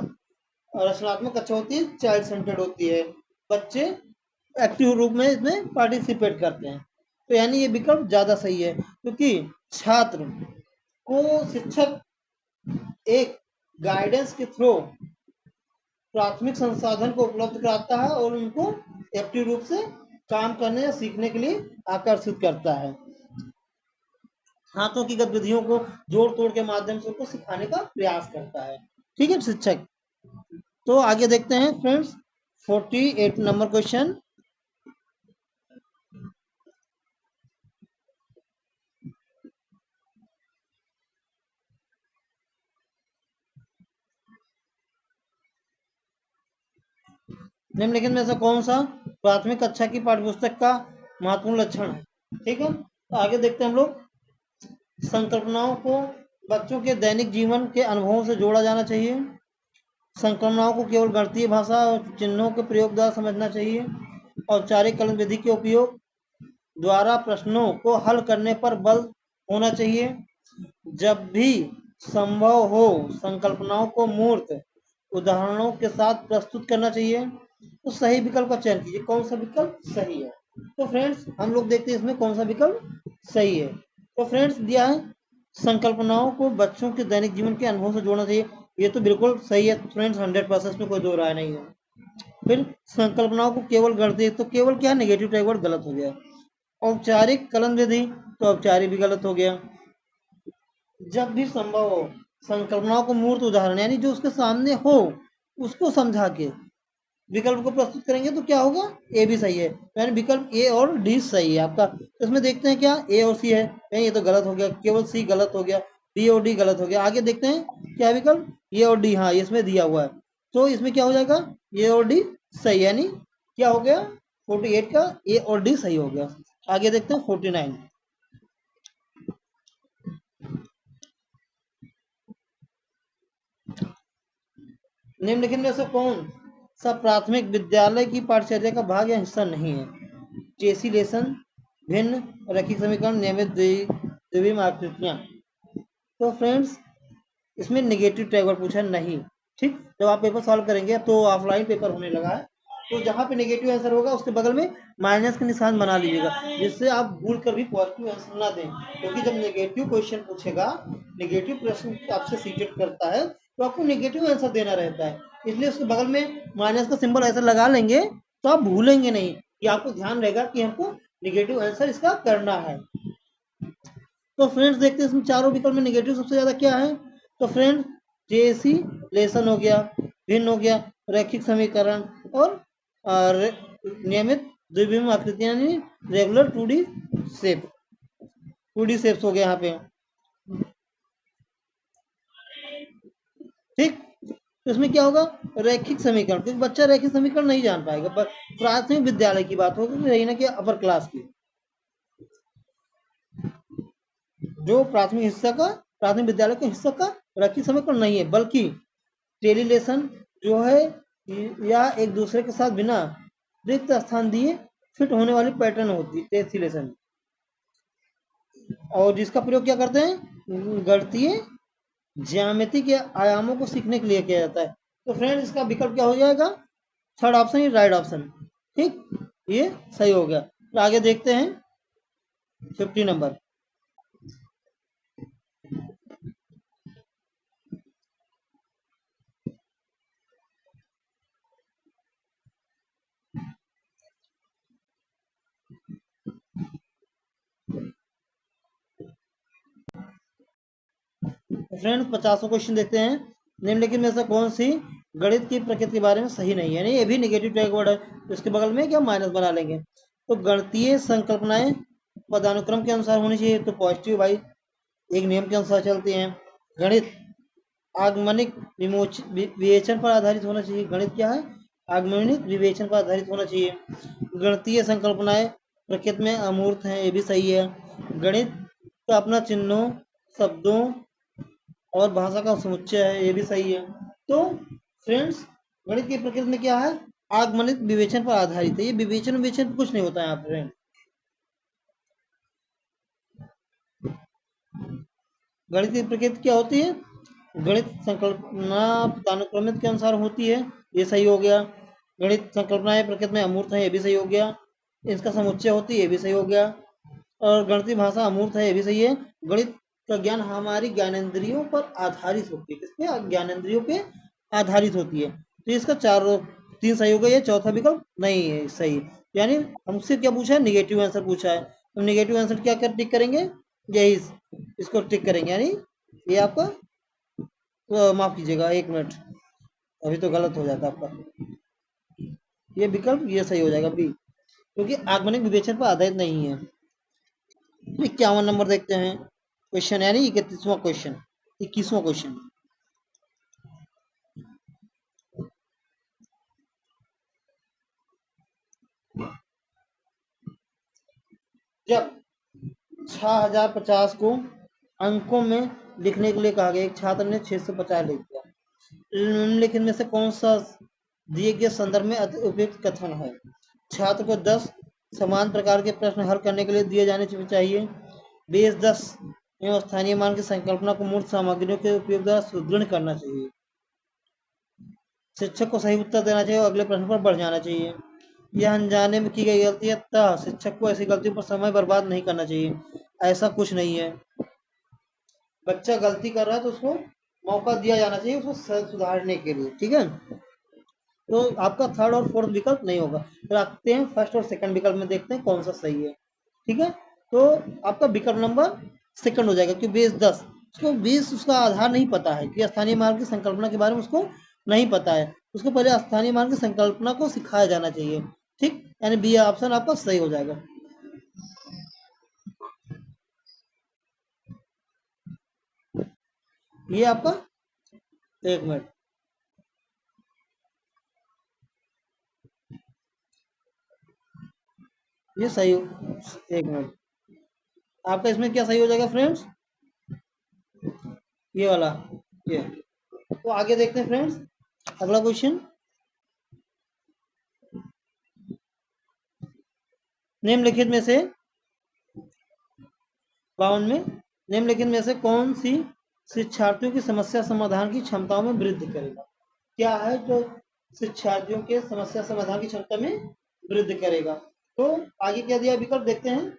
रचनात्मक कक्षा होती है चाइल्ड सेंटर्ड होती है, बच्चे एक्टिव रूप में इसमें पार्टिसिपेट करते हैं। तो यानी ये विकल्प ज्यादा सही है, क्योंकि छात्र को शिक्षक एक गाइडेंस के थ्रू प्राथमिक संसाधन को उपलब्ध कराता है और उनको एक्टिव रूप से काम करने या सीखने के लिए आकर्षित करता है। हाथों की गतिविधियों को जोड़ तोड़ के माध्यम से उनको सिखाने का प्रयास करता है। ठीक है शिक्षक। तो आगे देखते हैं फ्रेंड्स 48 नंबर क्वेश्चन। निम्नलिखित में से कौन सा प्राथमिक कक्षा की पाठ्यपुस्तक का महत्वपूर्ण लक्षण है? ठीक है, तो आगे देखते हैं हम लोग। संकल्पनाओं को बच्चों के दैनिक जीवन के अनुभवों से जोड़ा जाना चाहिए। संकल्पनाओं को केवल गणितीय भाषा और चिन्हों के प्रयोग द्वारा समझना चाहिए। औपचारिक कलन विधि के उपयोग द्वारा प्रश्नों को हल करने पर बल होना चाहिए। जब भी संभव हो संकल्पनाओं को मूर्त उदाहरणों के साथ प्रस्तुत करना चाहिए। तो सही विकल्प का चयन कीजिए, कौन सा विकल्प सही है। तो फ्रेंड्स हम लोग देखते हैं इसमें कौन सा विकल्प सही है। तो फ्रेंड्स दिया है संकल्पनाओं को बच्चों के दैनिक जीवन के अनुभव से जोड़ना चाहिए। ये तो बिल्कुल सही है फ्रेंड्स, 100% में कोई दो राय नहीं है। फिर संकल्पनाओं को केवल गणित, तो केवल क्या नेगेटिव टाइप वर्ड गलत हो गया। औपचारिक कलन विधि, तो औपचारिक भी गलत हो गया। जब भी संभव हो संकल्पनाओं को मूर्त उदाहरण यानी जो उसके सामने हो उसको समझा के विकल्प को प्रस्तुत करेंगे तो क्या होगा, ए भी सही है। यानी विकल्प ए और डी सही है आपका। इसमें देखते हैं क्या ए और सी है, नहीं ये तो गलत हो गया, केवल सी गलत हो गया, डी और डी गलत हो गया। आगे देखते हैं क्या विकल्प ए और डी, हाँ इसमें दिया हुआ है। तो इसमें क्या हो जाएगा, ए और डी सही, यानी क्या हो गया 48 का ए और डी सही हो गया। आगे देखते हैं 49। निम्नलिखित में से कौन सा प्राथमिक विद्यालय की पाठचर्या का भाग या हिस्सा नहीं है? टेसिलेशन, भिन्न, रैखिक समीकरण, नियमित द्विविम आकृतियां। तो फ्रेंड्स इसमें नेगेटिव टैग पूछा नहीं। ठीक, जब आप पेपर सॉल्व करेंगे तो ऑफलाइन पेपर होने लगा है, तो जहाँ पे नेगेटिव आंसर होगा उसके बगल में माइनस का निशान बना लीजिएगा, जिससे आप भूल कर भी पॉजिटिव आंसर ना दें, क्योंकि जब नेगेटिव क्वेश्चन पूछेगा, नेगेटिव प्रश्न आपसे सीटेट करता है, तो आपको नेगेटिव आंसर देना रहता है, इसलिए उसके बगल में माइनस का सिंबल ऐसा लगा लेंगे तो आप भूलेंगे नहीं, कि आपको ध्यान रहेगा कि हमको नेगेटिव आंसर इसका करना है। तो फ्रेंड्स देखते हैं इसमें चारों विकल्प में नेगेटिव सबसे ज्यादा क्या है। तो फ्रेंड्स जेसी लेसन हो गया, भिन्न हो गया, रैखिक समीकरण, और नियमित द्विविम आकृतियां यानी regular 2D shape, 2D shapes हो गया यहाँ पे। ठीक, तो इसमें क्या होगा, रैखिक समीकरण, क्योंकि बच्चा रैखिक समीकरण नहीं जान पाएगा, प्राथमिक विद्यालय की बात होगी, रही ना कि अपर क्लास की। जो प्राथमिक हिस्सा का, प्राथमिक विद्यालय के हिस्सा का रैखिक समीकरण नहीं है, बल्कि टेलीलेशन जो है, या एक दूसरे के साथ बिना रिक्त स्थान दिए फिट होने वाली पैटर्न होती है टेसिलेशन, और जिसका प्रयोग क्या करते हैं, गणितीय ज्यामिति के आयामों को सीखने के लिए किया जाता है। तो फ्रेंड इसका विकल्प क्या हो जाएगा, थर्ड ऑप्शन, ये राइट ऑप्शन। ठीक, ये सही हो गया। तो आगे देखते हैं 50 नंबर। फ्रेंड्स 50 क्वेश्चन देखते हैं। निम्नलिखित में से कौन सी गणित की प्रकृति के बारे में सही नहीं है, यानी ये भी नेगेटिव टैग वर्ड है, तो इसके बगल में क्या माइनस बना लेंगे। तो गणितीय संकल्पनाएं पदानुक्रम के अनुसार होनी चाहिए, तो पॉजिटिव भाई, एक नियम के अनुसार चलती हैं। गणित आगमनिक विवेचन पर आधारित होना चाहिए, गणित क्या है, आगमनिक विवेचन पर आधारित होना चाहिए। गणितीय संकल्पनाएं प्रकृति में अमूर्त हैं, ये भी सही है। गणित का अपना चिन्हों, शब्दों और भाषा का समुच्चय है, ये भी सही है। तो फ्रेंड्स गणित की प्रकृति में क्या है, आगमनित विवेचन पर आधारित है, ये विवेचन विवेचन कुछ नहीं होता है यहाँ फ्रेंड। गणित की प्रकृति क्या होती है, गणित संकल्पना पदानुक्रमित के अनुसार होती है, ये सही हो गया। गणित संकल्पनाएं प्रकृति में अमूर्त है, ये भी सही हो गया। इसका समुच्चय होती है, ये भी सही हो गया। और गणितीय भाषा अमूर्त है, ये भी सही है। गणित का ज्ञान हमारी ज्ञानेंद्रियों पर आधारित होती है, किसपे, ज्ञानेंद्रियों पे आधारित होती है। तो इसका चारों, तीन सही हो गया, ये चौथा विकल्प नहीं है सही। यानी हमसे क्या पूछा है, निगेटिव आंसर पूछा है, तो निगेटिव आंसर क्या कर टिक करेंगे, यही इसको टिक करेंगे, यानी ये आपका, तो माफ कीजिएगा 1 मिनट, अभी तो गलत हो जाता आपका, ये विकल्प ये सही हो जाएगा बी, क्योंकि आगमनिक विवेचन पर आधारित नहीं है। 51 नंबर देखते हैं क्वेश्चन, यानी 31वां क्वेश्चन, 21वां क्वेश्चन। जब 6050 को अंकों में लिखने के लिए कहा गया, एक छात्र ने 650 लिख दिया, निम्नलिखित में से कौन सा दिए गए संदर्भ में अति उपयुक्त कथन है। छात्र को 10 समान प्रकार के प्रश्न हल करने के लिए दिए जाने चाहिए। बेस 10 एवं स्थानीय मान की संकल्पना को मूर्त सामग्रियों के उपयोग द्वारा सुदृढ़ करना चाहिए। शिक्षक को सही उत्तर देना चाहिए और अगले प्रश्न पर बढ़ जाना चाहिए। यह अनजाने में की गई गलती है, अतः शिक्षक को ऐसी गलतियों पर समय बर्बाद नहीं करना चाहिए। ऐसा कुछ नहीं है, बच्चा गलती कर रहा है तो उसको मौका दिया जाना चाहिए उसको सुधारने के लिए। ठीक है, तो आपका थर्ड और फोर्थ विकल्प नहीं होगा। तो रखते हैं फर्स्ट और सेकंड विकल्प में, देखते हैं कौन सा सही है। ठीक है, तो आपका विकल्प नंबर सेकंड हो जाएगा, क्योंकि बेस 10, उसको बेस उसका आधार नहीं पता है, कि स्थानीय मार्ग की संकल्पना के बारे में उसको नहीं पता है, उसको पहले स्थानीय मार्ग की संकल्पना को सिखाया जाना चाहिए। ठीक, यानी बी ऑप्शन आपका सही हो जाएगा। ये आपका, 1 मिनट, ये सही हो, 1 मिनट, आपका इसमें क्या सही हो जाएगा फ्रेंड्स, ये वाला, ये। तो आगे देखते हैं फ्रेंड्स, अगला क्वेश्चन, निम्नलिखित में से 52 में निम्नलिखित में से कौन सी शिक्षार्थियों की समस्या समाधान की क्षमताओं में वृद्धि करेगा? क्या है जो शिक्षार्थियों के समस्या समाधान की क्षमता में वृद्धि करेगा? तो आगे क्या दिया विकल्प देखते हैं।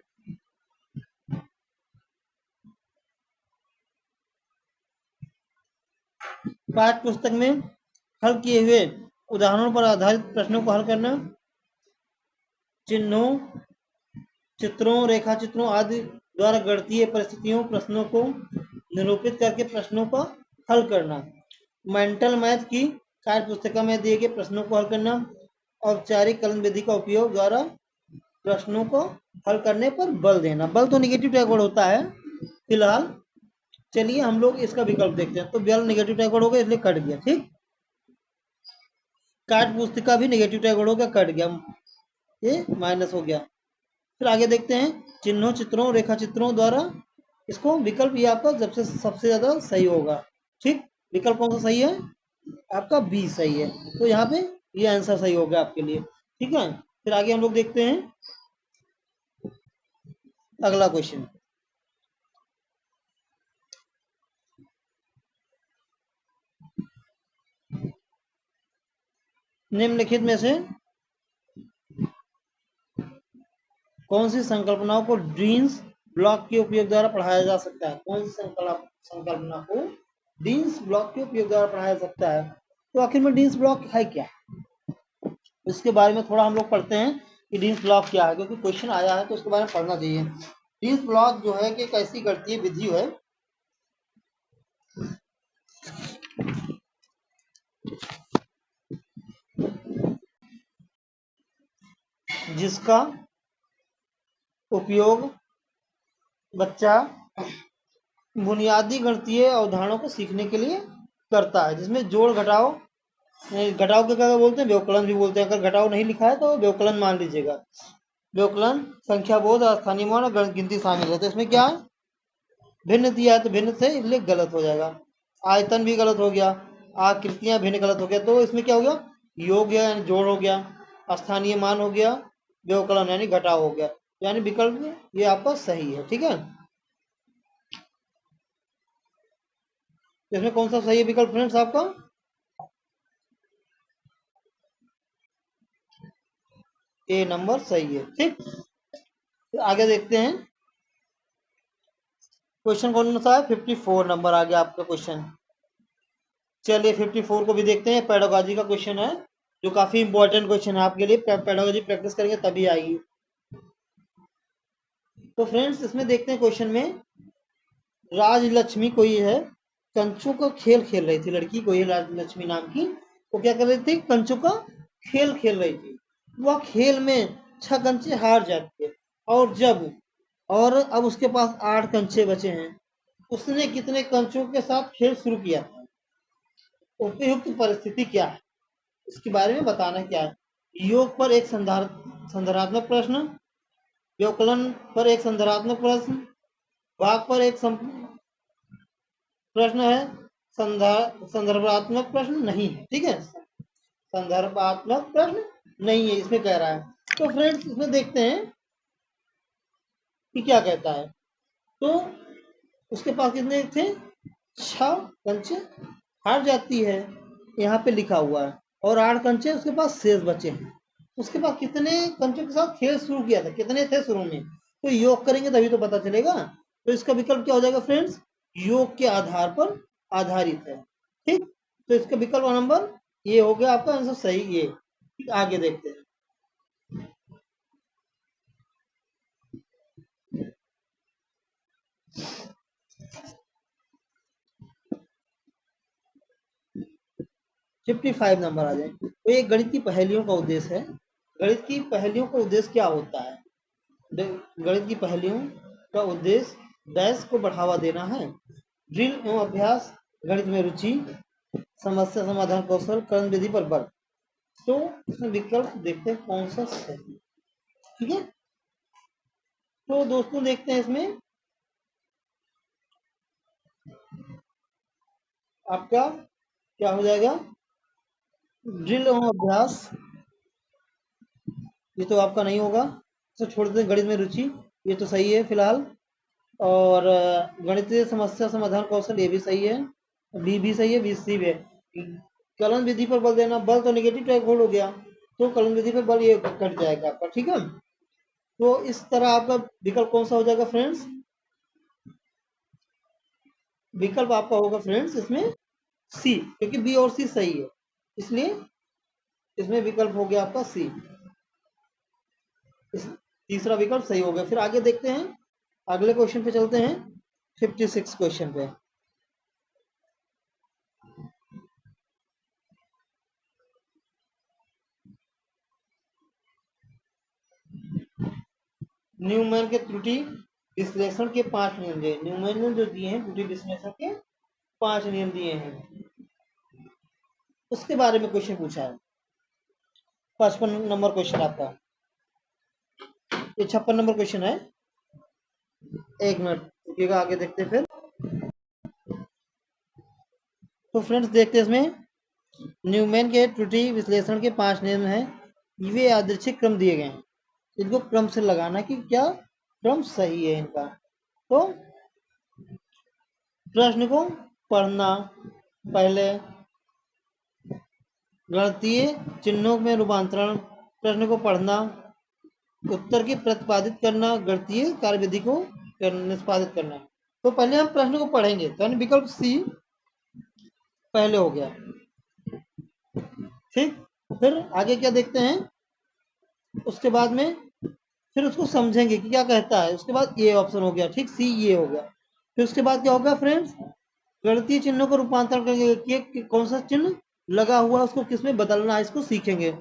पाठ्य पुस्तक में हल किए हुए उदाहरणों पर आधारित प्रश्नों को हल करना, चिन्हों, चित्रों, रेखा चित्रों आदि द्वारा गणितीय परिस्थितियों प्रश्नों को निरूपित करके प्रश्नों का हल करना, मेंटल मैथ की कार्य पुस्तिका में दिए गए प्रश्नों को हल करना, औपचारिक कलन विधि का उपयोग द्वारा प्रश्नों को हल करने पर बल देना। बल तो निगेटिव टैग वर्ड होता है फिलहाल। चलिए हम लोग इसका विकल्प देखते हैं। तो बल निगेटिव टैग वर्ड हो गया इसलिए कट गया। ठीक, कार्य पुस्तिका भी नेगेटिव टैग वर्ड हो गया, कट गया, ये माइनस हो गया। फिर आगे देखते हैं, चिन्हों, चित्रों, रेखा चित्रों द्वारा, इसको विकल्प ये आपका सबसे ज्यादा सही होगा। ठीक, विकल्प कौन सा सही है? आपका बी सही है। तो यहाँ पे ये आंसर सही हो गया आपके लिए। ठीक है, फिर आगे हम लोग देखते हैं अगला क्वेश्चन। निम्नलिखित में से कौन सी संकल्पनाओं को डीन्स ब्लॉक के उपयोग द्वारा पढ़ाया जा सकता है? कौन सी संकल्पना को डीन्स ब्लॉक के उपयोग द्वारा पढ़ाया जा सकता है? तो आखिर में डीन्स ब्लॉक है क्या, इसके बारे में थोड़ा हम लोग पढ़ते हैं कि डीन्स ब्लॉक क्या है, क्योंकि क्वेश्चन आया है तो उसके बारे में पढ़ना चाहिए। डीन्स ब्लॉक जो है कि एक ऐसी गणितीय विधि है जिसका उपयोग बच्चा बुनियादी गणितीय अवधारणाओं को सीखने के लिए करता है, जिसमें जोड़ घटाव, घटाव के क्या बोलते हैं, व्यवकलन भी बोलते हैं। अगर घटाव नहीं लिखा है तो व्यवकलन मान लीजिएगा। व्यवकलन, संख्या बोध, स्थानीय मान और गिनती शामिल है। तो इसमें क्या है, भिन्न दिया है तो भिन्न से इसलिए गलत हो जाएगा। आयतन भी गलत हो गया, आकृतियां भिन्न गलत हो गया। तो इसमें क्या हो गया, योग यानी जोड़ हो गया, स्थानीय मान हो गया, व्यवकलन यानी घटाव हो गया। यानी विकल्प ये आपका सही है। ठीक है, इसमें कौन सा सही है विकल्प फ्रेंड्स आपका? ए नंबर सही है। ठीक, तो आगे देखते हैं क्वेश्चन कौन सा है, 54 नंबर आ गया आपका क्वेश्चन। चलिए 54 को भी देखते हैं। पेडागोजी का क्वेश्चन है जो काफी इंपॉर्टेंट क्वेश्चन है आपके लिए। पेडागोजी प्रैक्टिस करेंगे तभी आएगी। तो फ्रेंड्स इसमें देखते हैं क्वेश्चन में, राजलक्ष्मी कोई है कंचों का खेल खेल रही थी, लड़की कोई है राजलक्ष्मी नाम की, वो क्या कर रही थी, कंचों का खेल खेल रही थी। वह खेल में 6 कंचे हार जाती है और अब उसके पास 8 कंचे बचे हैं। उसने कितने कंचों के साथ खेल शुरू किया था? उपयुक्त परिस्थिति क्या है, इसके बारे में बताना क्या है। योग पर एक संधारात्मक प्रश्न, व्यवकलन पर एक संधारात्मक प्रश्न, भाग पर एक प्रश्न है, संदर्भात्मक प्रश्न नहीं है। ठीक है, संदर्भात्मक प्रश्न नहीं है इसमें कह रहा है। तो फ्रेंड्स इसमें देखते हैं कि क्या कहता है। तो उसके पास कितने थे, 6 कंचे, हार जाती है यहाँ पे लिखा हुआ है, और 8 कंचे उसके पास शेष बचे हैं। उसके पास कितने कंचों के साथ खेल शुरू किया था, कितने थे शुरू में, तो योग करेंगे तभी तो पता चलेगा। तो इसका विकल्प क्या हो जाएगा फ्रेंड्स, योग के आधार पर आधारित है। ठीक, तो इसका विकल्प नंबर ये हो गया आपका आंसर सही ये। ठीक, आगे देखते हैं। फिफ्टी 55 नंबर आ जाए। तो ये गणित की पहेलियों का उद्देश्य है। गणित की पहेलियों का उद्देश्य क्या होता है? गणित की पहेलियों का उद्देश्य डैश को बढ़ावा देना है, ड्रिल एवं अभ्यास, गणित में रुचि, समस्या समाधान कौशल, कर्ण विधि पर बल। तो इसमें विकल्प देखते हैं कौन सा सही। ठीक है, तो दोस्तों देखते हैं इसमें आपका क्या हो जाएगा, ड्रिल एवं अभ्यास, ये तो आपका नहीं होगा, तो छोड़ देते हैं। गणित में रुचि, ये तो सही है फिलहाल। और गणितीय समस्या समाधान कौशल, ये भी सही है, बी भी सही है, बी सी भी है। कलन विधि पर बल देना, बल तो नेगेटिव डाइपोल हो गया, तो कलन विधि पर बल ये कट जाएगा आपका, ठीक है। तो इस तरह आपका विकल्प कौन सा हो जाएगा फ्रेंड्स? विकल्प आपका होगा फ्रेंड्स इसमें सी, क्योंकि बी और सी सही है, इसलिए इसमें विकल्प हो गया आपका सी। तीसरा विकल्प सही हो गया। फिर आगे देखते हैं, अगले क्वेश्चन पे चलते हैं, 56 क्वेश्चन पे। न्यूमैन के त्रुटि विश्लेषण के 5 नियम दिए। न्यूमैन ने जो दिए हैं त्रुटि विश्लेषण के 5 नियम दिए हैं, उसके बारे में क्वेश्चन पूछा है। 55 नंबर क्वेश्चन आपका, ये 56 नंबर क्वेश्चन है। एक मिनट रुकिएगा, आगे देखते हैं फिर। तो फ्रेंड्स देखते हैं इसमें, न्यूमैन के त्रुटि विश्लेषण के 5 नियम हैं, वे यादृच्छिक क्रम दिए गए हैं, इनको क्रम से लगाना कि क्या क्रम सही है इनका। तो प्रश्न को पढ़ना, पहले गणितीय चिन्हों में रूपांतरण, प्रश्न को पढ़ना, उत्तर की प्रतिपादित करना, गणितीय कार्यविधि को निष्पादित करना। तो पहले हम प्रश्न को पढ़ेंगे, तो विकल्प सी पहले हो गया, ठीक। फिर आगे क्या देखते हैं, उसके बाद में फिर उसको समझेंगे कि क्या कहता है, उसके बाद ये ऑप्शन हो गया, ठीक, सी ये हो गया। फिर उसके बाद क्या होगा फ्रेंड्स, गणितीय चिन्हों को रूपांतरण करेंगे कि कौन सा चिन्ह लगा हुआ उसको किस में बदलना है, इसको सीखेंगे।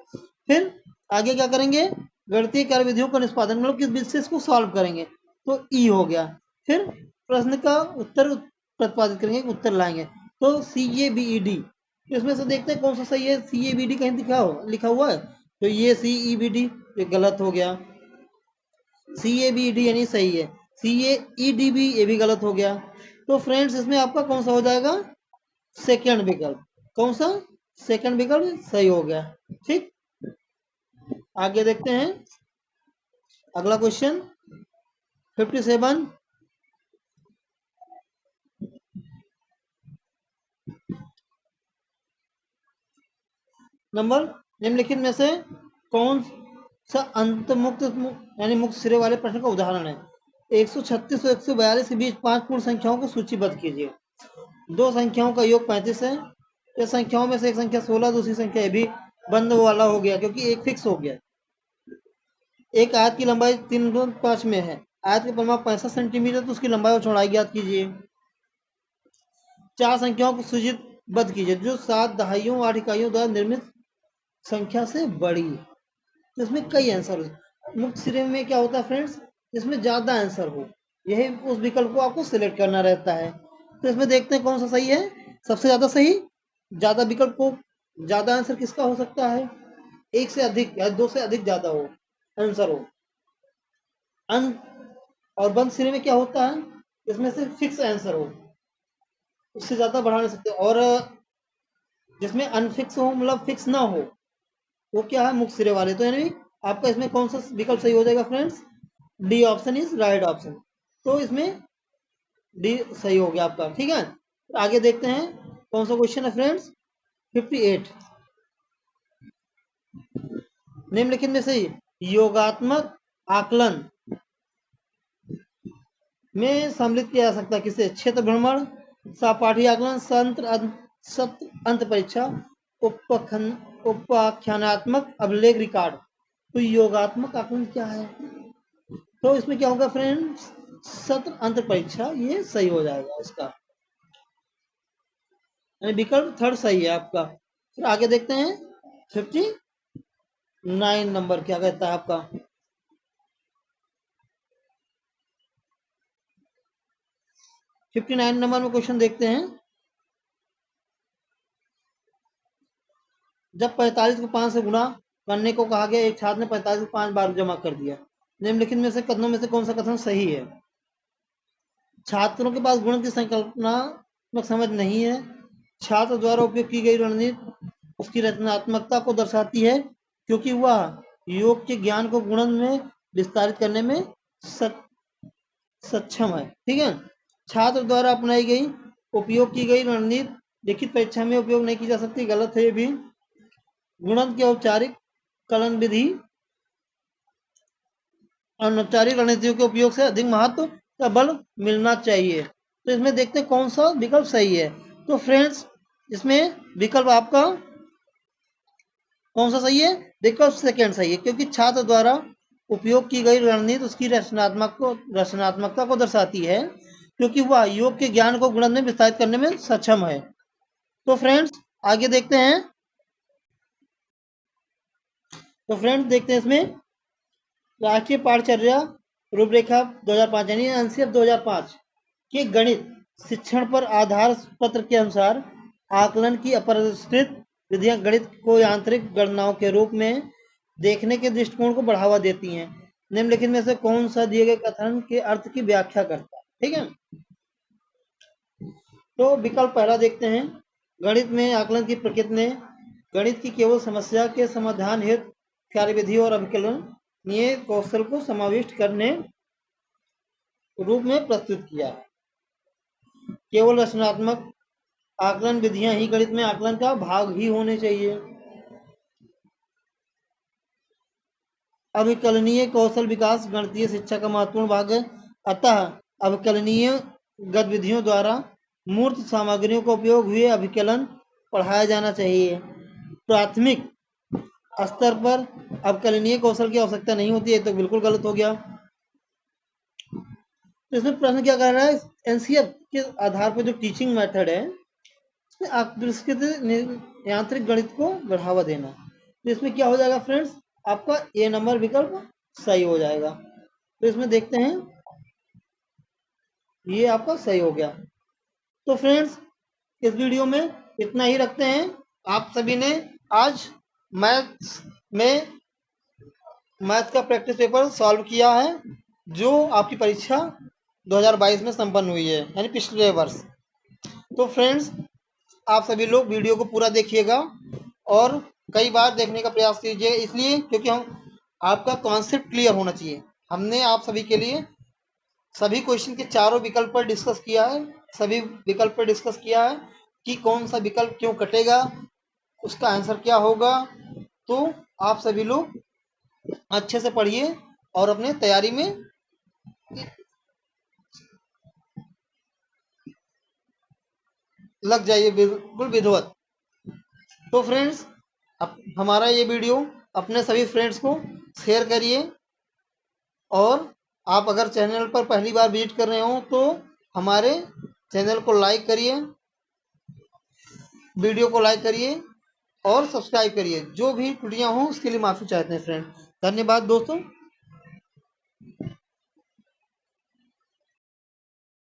फिर आगे क्या करेंगे, गणितीय कार्यविधियों का निष्पादन, मतलब किस विधि से इसको सॉल्व करेंगे, तो ई हो गया। फिर प्रश्न का उत्तर प्रतिपादित करेंगे, उत्तर लाएंगे, तो सी ए बी ई डी, इसमें से देखते हैं कौन सा सही है। सी ए बी डी कहीं लिखा हुआ है, तो ये सी ई बी डी ये गलत हो गया। सी ए बी डी यानी सही है, सी ए ई डी बी ये भी गलत हो गया। तो फ्रेंड्स इसमें आपका कौन सा हो जाएगा, सेकंड विकल्प। कौन सा, सेकंड विकल्प सही हो गया, ठीक। आगे देखते हैं अगला क्वेश्चन 57 नंबर, निम्नलिखित में से कौन सा अंत मुक्त यानी मुक्त सिरे वाले प्रश्न का उदाहरण है। 136 और 142 के बीच 5 पूर्ण संख्याओं को सूचीबद्ध कीजिए। दो संख्याओं का योग 35 है, ये संख्याओं में से एक संख्या 16, दूसरी संख्या भी बंद वाला हो गया क्योंकि एक फिक्स हो गया। एक आयत की लंबाई 3.5 में है, आयत का परिमाप 65 सेंटीमीटर, तो उसकी लंबाई और चौड़ाई ज्ञात कीजिए। चार संख्याओं को सूचीबद्ध कीजिए जो 7 दहाइयों 8 इकाइयों द्वारा निर्मित संख्या से बड़ी। तो इसमें कई आंसर हो, मुक्त सिरे में क्या होता है फ्रेंड्स, इसमें ज्यादा आंसर हो, यही उस विकल्प को आपको सिलेक्ट करना रहता है। तो इसमें देखते हैं कौन सा सही है, सबसे ज्यादा सही, ज्यादा विकल्प को ज्यादा आंसर किसका हो सकता है, एक से अधिक या दो से अधिक ज्यादा हो आंसर हो। और बंद सिरे में क्या होता है, इसमें से फिक्स आंसर हो, उससे ज्यादा बढ़ा नहीं सकते। और जिसमें अनफिक्स हो मतलब फिक्स ना हो, वो क्या है, मुक्त सिरे वाले। तो यानी आपका इसमें कौन सा विकल्प सही हो जाएगा friends, D option is right option. तो इसमें डी सही हो गया आपका, ठीक है। आगे देखते हैं कौन सा क्वेश्चन है फ्रेंड्स 58, निम्नलिखित में से योगात्मक आकलन में सम्मिलित किया जा सकता है किसे, क्षेत्र भ्रमण, सहपाठी आकलन, सत्र अंत परीक्षा, उपाख्यानात्मक अभिलेख रिकॉर्ड। तो योगात्मक आकलन क्या है, तो इसमें क्या होगा फ्रेंड्स, सत्र अंत परीक्षा, ये सही हो जाएगा इसका, विकल्प थर्ड सही है आपका। फिर आगे देखते हैं 59 नंबर क्या कहता है आपका, 59 नंबर में क्वेश्चन देखते हैं, जब 45 को 5 से गुणा करने को कहा गया, एक छात्र ने 45 को 5 बार जमा कर दिया, निम्नलिखित में से कथनों में से कौन सा कथन सही है। छात्रों के पास गुण की संकल्पनात्मक समझ नहीं है, छात्र द्वारा उपयोग की गई रणनीति उसकी रचनात्मकता को दर्शाती है, क्योंकि वह योग के ज्ञान को गुणन में विस्तारित करने में सक्षम है। ठीक है। छात्र द्वारा अपनाई गई उपयोग की गई रणनीति लिखित परीक्षा में उपयोग नहीं की जा सकती, गलत है ये भी। गुणन के औपचारिक कलन विधि अनौपचारिक रणनीतियों के उपयोग से अधिक महत्व का बल मिलना चाहिए। तो इसमें देखते हैं कौन सा विकल्प सही है। तो फ्रेंड्स, इसमें विकल्प आपका कौन सा सही है? विकल्प सेकंड सही है, क्योंकि छात्र द्वारा उपयोग की गई रणनीति उसकी रचनात्मकता को दर्शाती है, क्योंकि वह योग के ज्ञान को गुणन में विस्तारित करने में सक्षम है। तो फ्रेंड्स आगे देखते हैं। तो फ्रेंड्स देखते हैं इसमें राष्ट्रीय पाठचर्या रूपरेखा 2005 यानी एनसीएफ 2005 के गणित शिक्षण पर आधार पत्र के अनुसार आकलन की अपरिष्कृत विधियां गणित को यांत्रिक गणनाओं के रूप में देखने के दृष्टिकोण को बढ़ावा देती हैं। निम्नलिखित में से कौन सा दिए गए कथन के अर्थ की व्याख्या करता है? ठीक है। तो विकल्प पहला देखते हैं। गणित में आकलन की प्रकृति ने गणित की केवल समस्या के समाधान हेतु कार्यविधि और अभिकलनीय कौशल को समाविष्ट करने रूप में प्रस्तुत किया है। केवल रचनात्मक आकलन विधियां ही गणित में आकलन का भाग ही होने चाहिए। अभिकलनीय कौशल विकास गणितीय शिक्षा का महत्वपूर्ण भाग है, अतः अभिकलनीय गतिविधियों द्वारा मूर्त सामग्रियों का उपयोग हुए अभिकलन पढ़ाया जाना चाहिए। प्राथमिक स्तर पर अभिकलनीय कौशल की आवश्यकता नहीं होती है, तो बिल्कुल गलत हो गया। तो इसमें प्रश्न क्या कर रहा है? एनसीएफ के आधार पर जो टीचिंग मेथड है इसमें अपरिष्कृत यांत्रिक गणित को बढ़ावा देना। तो इसमें क्या हो जाएगा फ्रेंड्स? आपका ए नंबर विकल्प सही हो जाएगा। तो इसमें देखते हैं, ये आपका सही हो गया। तो फ्रेंड्स इस वीडियो में इतना ही रखते हैं। आप सभी ने आज मैथ का प्रैक्टिस पेपर सॉल्व किया है, जो आपकी परीक्षा 2022 में संपन्न हुई है, यानी पिछले वर्ष। तो फ्रेंड्स आप सभी लोग वीडियो को पूरा देखिएगा और कई बार देखने का प्रयास कीजिए, इसलिए क्योंकि हम आपका कॉन्सेप्ट क्लियर होना चाहिए। हमने आप सभी के लिए सभी क्वेश्चन के चारों विकल्प पर डिस्कस किया है, सभी विकल्प पर डिस्कस किया है कि कौन सा विकल्प क्यों कटेगा, उसका आंसर क्या होगा। तो आप सभी लोग अच्छे से पढ़िए और अपने तैयारी में लग जाइए बिल्कुल विधिवत। तो फ्रेंड्स हमारा ये वीडियो अपने सभी फ्रेंड्स को शेयर करिए, और आप अगर चैनल पर पहली बार विजिट कर रहे हो तो हमारे चैनल को लाइक करिए, वीडियो को लाइक करिए और सब्सक्राइब करिए। जो भी त्रुटियां हों उसके लिए माफ़ी चाहते हैं फ्रेंड। धन्यवाद दोस्तों।